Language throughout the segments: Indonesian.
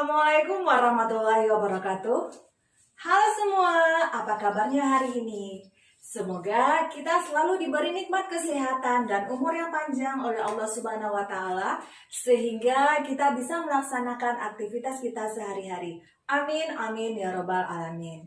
Assalamualaikum warahmatullahi wabarakatuh. Halo semua, apa kabarnya hari ini? Semoga kita selalu diberi nikmat kesehatan dan umur yang panjang oleh Allah Subhanahu wa Ta'ala, sehingga kita bisa melaksanakan aktivitas kita sehari-hari. Amin, amin ya Rabbal 'Alamin.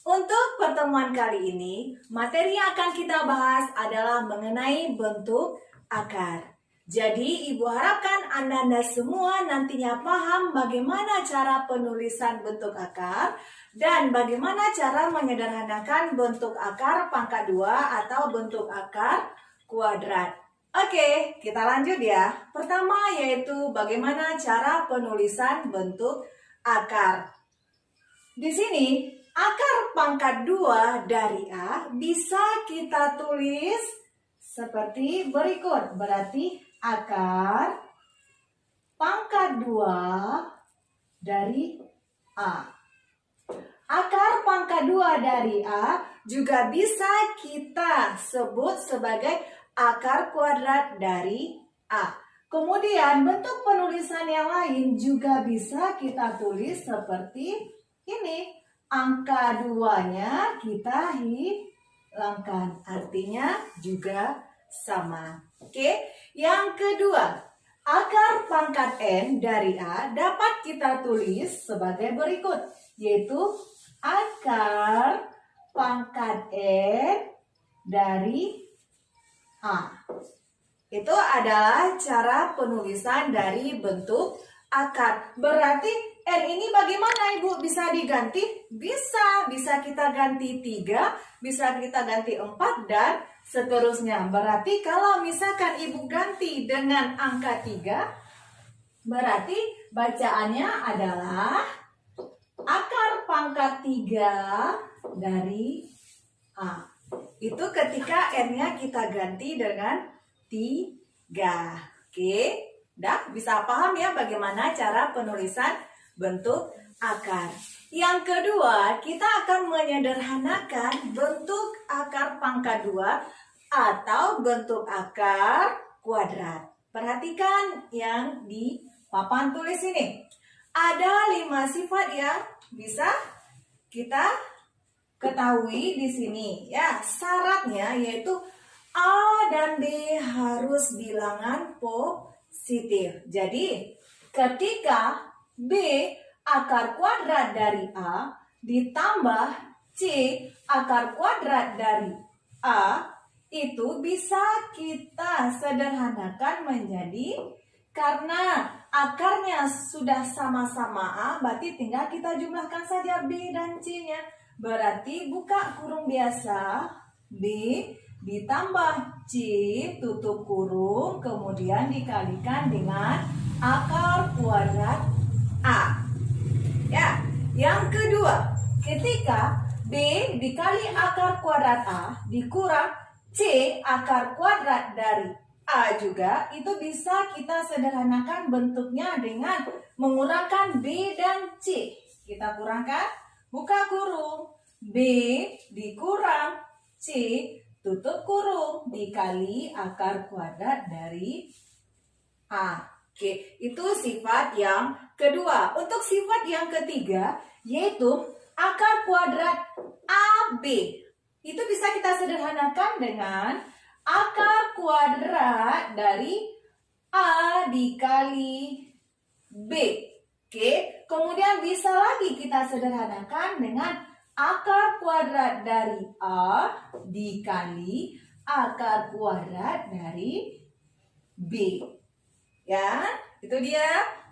Untuk pertemuan kali ini, materi yang akan kita bahas adalah mengenai bentuk akar. Jadi, Ibu harapkan Anda semua nantinya paham bagaimana cara penulisan bentuk akar dan bagaimana cara menyederhanakan bentuk akar pangkat 2 atau bentuk akar kuadrat. Oke, kita lanjut ya. Pertama yaitu bagaimana cara penulisan bentuk akar. Di sini, akar pangkat 2 dari A bisa kita tulis seperti berikut. Berarti akar pangkat 2 dari A. Akar pangkat 2 dari A juga bisa kita sebut sebagai akar kuadrat dari A. Kemudian bentuk penulisan yang lain juga bisa kita tulis seperti ini. Angka 2-nya kita hilangkan. Artinya juga sama. Oke, yang kedua, akar pangkat N dari A dapat kita tulis sebagai berikut, yaitu akar pangkat N dari A. Itu adalah cara penulisan dari bentuk akar. Berarti N ini bagaimana Ibu? Bisa diganti? Bisa kita ganti 3, bisa kita ganti 4, dan seterusnya. Berarti kalau misalkan Ibu ganti dengan angka 3, berarti bacaannya adalah akar pangkat 3 dari A. Itu ketika N-nya kita ganti dengan 3. Oke, dah bisa paham ya bagaimana cara penulisan bentuk akar. Yang kedua, kita akan menyederhanakan bentuk akar pangkat 2 atau bentuk akar kuadrat. Perhatikan yang di papan tulis ini. Ada 5 sifat yang bisa kita ketahui di sini. Ya, syaratnya yaitu A dan B harus bilangan positif. Jadi, ketika B akar kuadrat dari A ditambah C akar kuadrat dari A, itu bisa kita sederhanakan menjadi, karena akarnya sudah sama-sama A, berarti tinggal kita jumlahkan saja B dan C-nya. Berarti buka kurung biasa, B ditambah C tutup kurung, kemudian dikalikan dengan akar kuadrat A. Ya, yang kedua, ketika B dikali akar kuadrat A dikurang C akar kuadrat dari A juga, itu bisa kita sederhanakan bentuknya dengan mengurangkan B dan C. Kita kurangkan, buka kurung, B dikurang C tutup kurung dikali akar kuadrat dari A. Oke, itu sifat yang kedua. Untuk sifat yang ketiga, yaitu akar kuadrat AB. Itu bisa kita sederhanakan dengan akar kuadrat dari A dikali B. Oke, kemudian bisa lagi kita sederhanakan dengan akar kuadrat dari A dikali akar kuadrat dari B. Ya, itu dia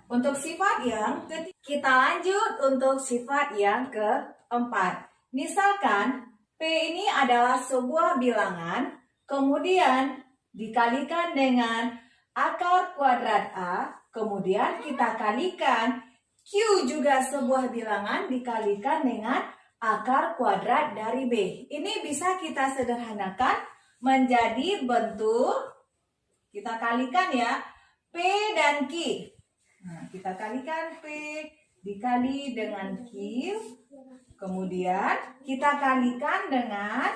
untuk sifat yang ketiga. Kita lanjut untuk sifat yang keempat. Misalkan P ini adalah sebuah bilangan, kemudian dikalikan dengan akar kuadrat A, kemudian kita kalikan Q juga sebuah bilangan dikalikan dengan akar kuadrat dari B. Ini bisa kita sederhanakan menjadi bentuk, kita kalikan ya, P dan Q. Nah, kita kalikan P dikali dengan Q. Kemudian kita kalikan dengan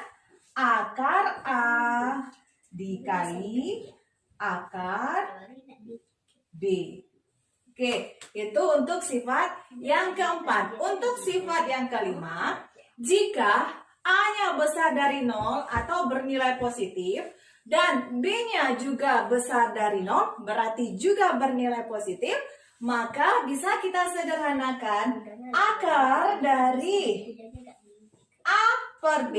akar A dikali akar B. Oke, itu untuk sifat yang keempat. Untuk sifat yang kelima, jika A-nya besar dari 0 atau bernilai positif, dan B-nya juga besar dari 0, berarti juga bernilai positif, maka bisa kita sederhanakan akar dari A per B,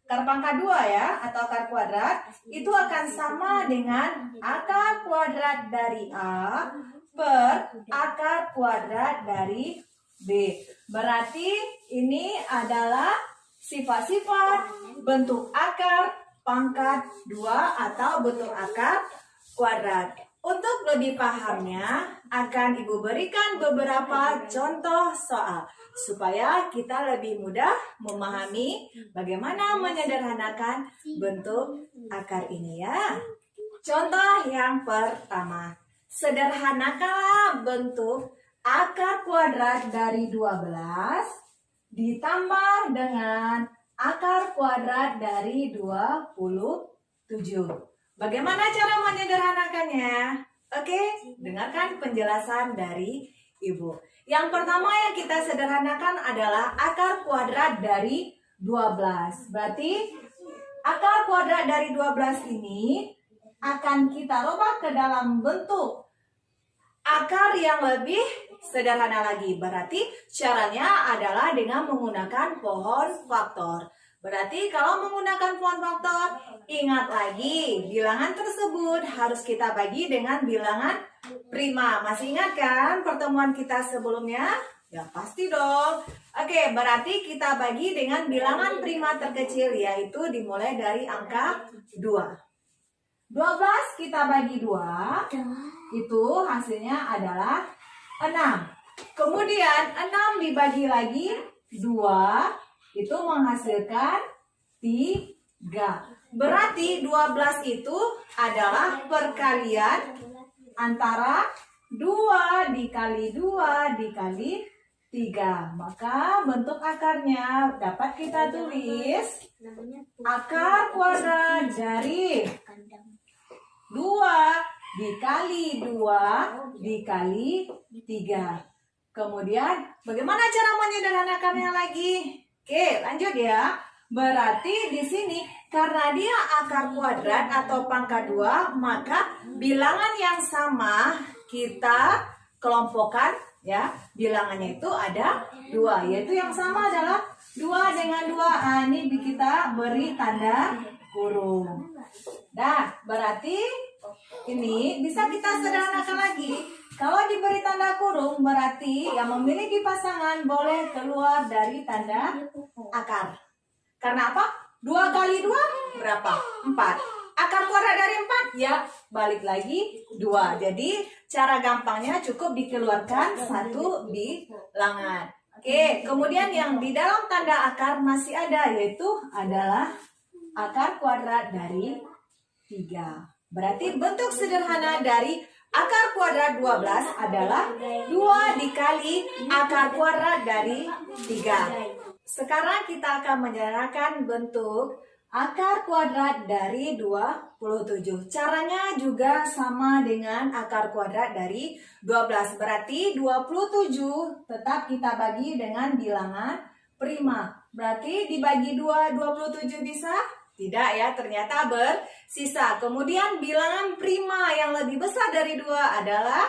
akar pangkat 2 ya, atau akar kuadrat, itu akan sama dengan akar kuadrat dari A per akar kuadrat dari B. Berarti ini adalah sifat-sifat bentuk akar pangkat 2 atau bentuk akar kuadrat. Untuk lebih pahamnya, akan Ibu berikan beberapa contoh soal supaya kita lebih mudah memahami bagaimana menyederhanakan bentuk akar ini ya. Contoh yang pertama, sederhanakanlah bentuk akar kuadrat dari 12 ditambah dengan akar kuadrat dari 27. Bagaimana cara menyederhanakannya? Oke, dengarkan penjelasan dari Ibu. Yang pertama yang kita sederhanakan adalah akar kuadrat dari 12. Berarti akar kuadrat dari 12 ini akan kita rubah ke dalam bentuk akar yang lebih sederhana lagi. Berarti caranya adalah dengan menggunakan pohon faktor. Berarti kalau menggunakan pohon faktor, ingat lagi bilangan tersebut harus kita bagi dengan bilangan prima. Masih ingat kan pertemuan kita sebelumnya? Ya pasti dong. Oke, berarti kita bagi dengan bilangan prima terkecil, yaitu dimulai dari angka 2. 12 kita bagi 2, itu hasilnya adalah 6. Kemudian 6 dibagi lagi 2, itu menghasilkan 3. Berarti 12 itu adalah perkalian antara 2 dikali 2 dikali 3. Maka bentuk akarnya dapat kita tulis akar kuadrat dari 2 dikali 2 dikali 3. Kemudian bagaimana cara menyederhanakannya lagi? Oke, lanjut ya. Berarti di sini karena dia akar kuadrat atau pangkat 2, maka bilangan yang sama kita kelompokkan ya. Bilangannya itu ada 2, yaitu yang sama adalah 2 dengan 2. Nah, ini kita beri tanda kurung. Nah, berarti ini bisa kita sederhanakan lagi. Kalau diberi tanda kurung, berarti yang memiliki pasangan boleh keluar dari tanda akar. Karena apa? 2 kali 2 berapa? 4. Akar kuadrat dari 4? Ya, balik lagi 2. Jadi, cara gampangnya cukup dikeluarkan satu bilangan. Oke, kemudian yang di dalam tanda akar masih ada, yaitu adalah akar kuadrat dari 3. Berarti bentuk sederhana dari akar kuadrat 12 adalah 2 dikali akar kuadrat dari 3. Sekarang kita akan menyederhanakan bentuk akar kuadrat dari 27. Caranya juga sama dengan akar kuadrat dari 12. Berarti 27 tetap kita bagi dengan bilangan prima. Berarti dibagi 2, 27 bisa? Tidak ya, ternyata bersisa. Kemudian bilangan prima yang lebih besar dari 2 adalah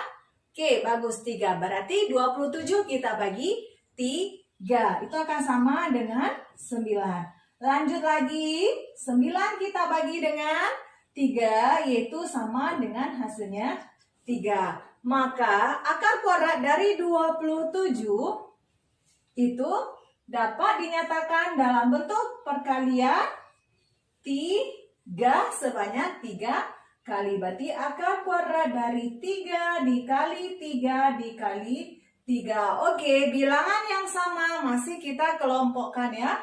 bagus 3. Berarti 27 kita bagi 3. Itu akan sama dengan 9. Lanjut lagi, 9 kita bagi dengan 3, yaitu sama dengan hasilnya 3. Maka akar kuadrat dari 27 itu dapat dinyatakan dalam bentuk perkalian 3 sebanyak 3 kali. Berarti akar kuadrat dari 3 dikali 3 dikali 3. Oke, bilangan yang sama masih kita kelompokkan ya.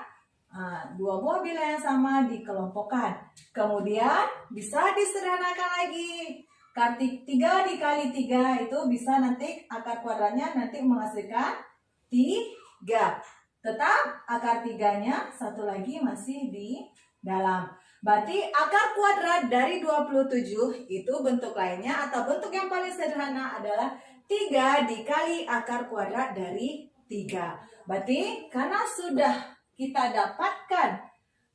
Nah, 2 buah bilangan yang sama dikelompokkan. Kemudian bisa disederhanakan lagi. 3 dikali 3 itu bisa nanti akar kuadratnya nanti menghasilkan 3. Tetap akar 3-nya satu lagi masih di dalam. Berarti akar kuadrat dari 27 itu bentuk lainnya atau bentuk yang paling sederhana adalah 3 dikali akar kuadrat dari 3. Berarti karena sudah kita dapatkan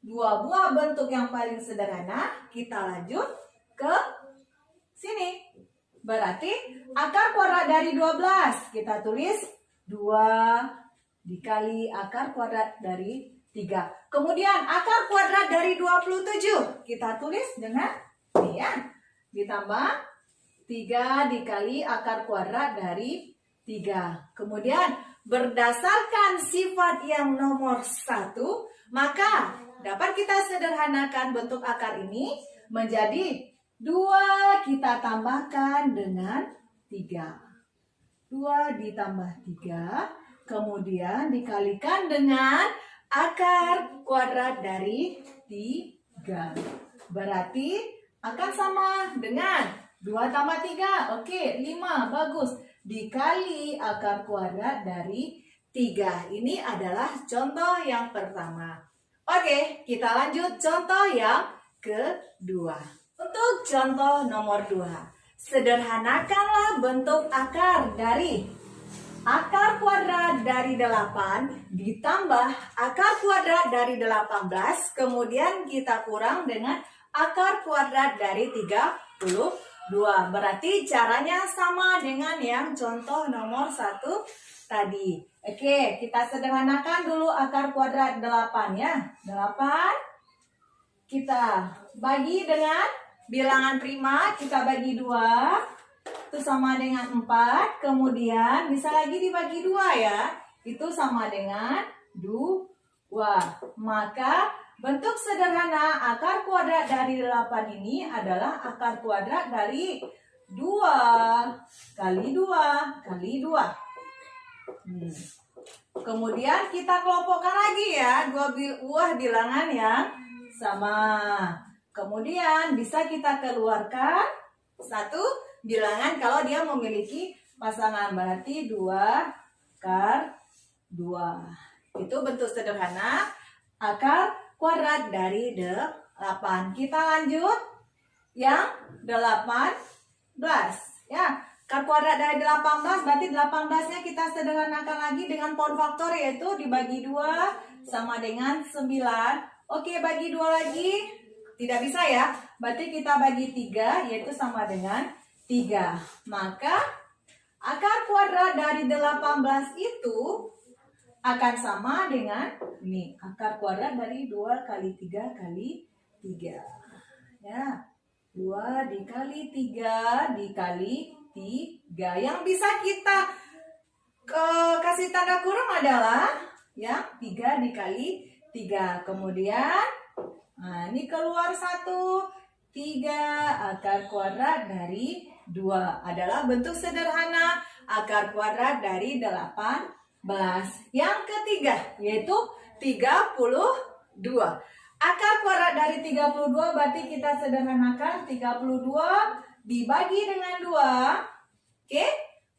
dua buah bentuk yang paling sederhana, kita lanjut ke sini. Berarti akar kuadrat dari 12, kita tulis 2 dikali akar kuadrat dari 3. Kemudian akar kuadrat dari 27, kita tulis dengan ini ya. Ditambah 3 dikali akar kuadrat dari 3. Kemudian berdasarkan sifat yang nomor 1, maka dapat kita sederhanakan bentuk akar ini menjadi 2 kita tambahkan dengan 3. 2 ditambah 3, kemudian dikalikan dengan akar kuadrat dari 3. Berarti akan sama dengan 2 tambah 3. Oke, 5. Bagus. Dikali akar kuadrat dari 3. Ini adalah contoh yang pertama. Oke, kita lanjut contoh yang kedua. Untuk contoh nomor 2, sederhanakanlah bentuk akar dari akar kuadrat dari 8 ditambah akar kuadrat dari 18, kemudian kita kurang dengan akar kuadrat dari 32. Berarti caranya sama dengan yang contoh nomor 1 tadi. Oke, kita sederhanakan dulu akar kuadrat 8 ya. 8 kita bagi dengan bilangan prima, kita bagi 2, itu sama dengan 4, kemudian bisa lagi dibagi 2 ya, itu sama dengan 2. Maka bentuk sederhana akar kuadrat dari 8 ini adalah akar kuadrat dari 2 kali 2 kali 2. Kemudian kita kelompokkan lagi ya, dua buah bilangan yang sama. Kemudian bisa kita keluarkan satu bilangan kalau dia memiliki pasangan, berarti 2 akar 2. Itu bentuk sederhana akar kuadrat dari 8. Kita lanjut yang 18 ya. Akar kuadrat dari 18 berarti 18-nya kita sederhanakan lagi dengan pound faktor, yaitu dibagi 2 sama dengan 9. Oke, bagi 2 lagi tidak bisa ya. Berarti kita bagi 3, yaitu sama dengan 3. Maka akar kuadrat dari 18 itu akan sama dengan ini, akar kuadrat dari 2 kali 3 kali 3. Ya, 2 dikali 3 dikali 3. Yang bisa kita kasih tanda kurung adalah ya 3 dikali 3. Kemudian ini keluar 1. 3 akar kuadrat dari 2 adalah bentuk sederhana akar kuadrat dari 18. Yang ketiga yaitu 32. Akar kuadrat dari 32 berarti kita sederhanakan 32 dibagi dengan 2. Oke,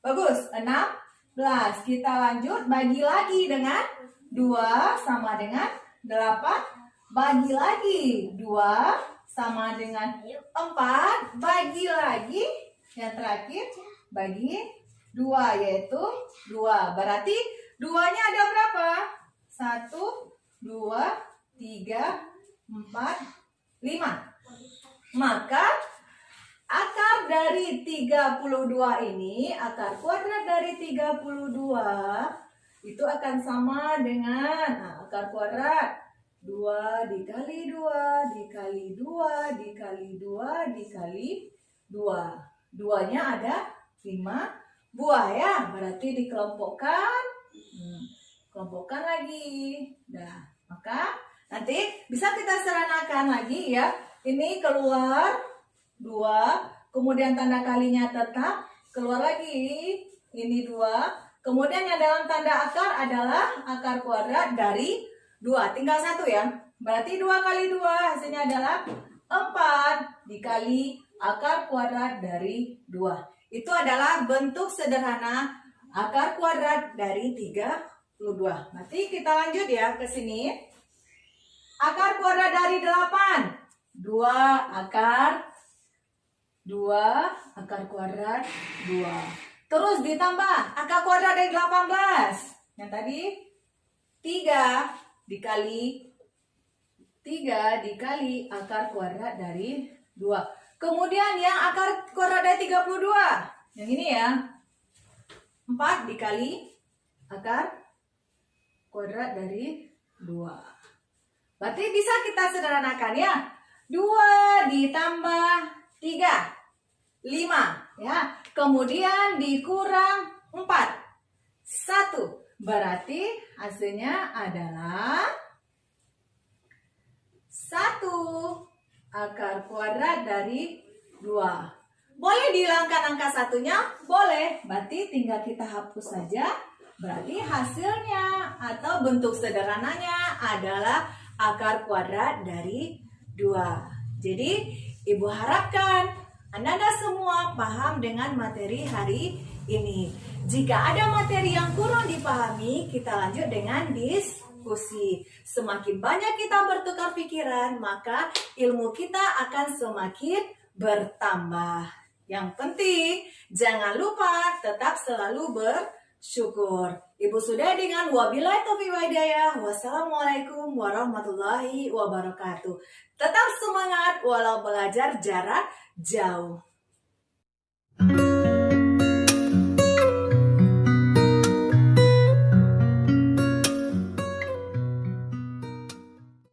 bagus. 16. Kita lanjut bagi lagi dengan 2 sama dengan 8. Bagi lagi 2 sama dengan 4. Bagi lagi yang terakhir bagi 2, yaitu 2. Berarti 2-nya ada berapa? 1, 2, 3, 4, 5. Maka akar dari 32 ini, akar kuadrat dari 32 itu akan sama dengan akar kuadrat 2 dikali 2 dikali 2 dikali 2 dikali 2. 2-nya ada 5 buah ya. Berarti dikelompokkan. Kelompokkan lagi. Nah, maka nanti bisa kita sederhanakan lagi ya. Ini keluar 2, kemudian tanda kalinya tetap, keluar lagi ini 2, kemudian yang dalam tanda akar adalah akar kuadrat dari 2, tinggal 1 ya. Berarti 2 kali 2 hasilnya adalah 4 dikali akar kuadrat dari 2. Itu adalah bentuk sederhana akar kuadrat dari 32. Nanti kita lanjut ya ke sini. Akar kuadrat dari 8. 2 akar kuadrat 2. Terus ditambah akar kuadrat dari 18. Yang tadi 3 dikali akar kuadrat dari 2. Kemudian yang akar kuadrat dari 32. Yang ini ya. 4 dikali akar kuadrat dari 2. Berarti bisa kita sederhanakan ya. 2 ditambah 3. 5 ya. Kemudian dikurang 4. 1. Berarti hasilnya adalah 1 akar kuadrat dari 2. Boleh dihilangkan angka satunya? Boleh. Berarti tinggal kita hapus saja. Berarti hasilnya atau bentuk sederhananya adalah akar kuadrat dari 2. Jadi, Ibu harapkan Anda semua paham dengan materi hari ini. Jika ada materi yang kurang dipahami, kita lanjut dengan diskusi. Semakin banyak kita bertukar pikiran, maka ilmu kita akan semakin bertambah. Yang penting, jangan lupa tetap selalu bersyukur. Ibu sudah dengan wabillahi taufiq wal hidayah. Wassalamualaikum warahmatullahi wabarakatuh. Tetap semangat walau belajar jarak jauh.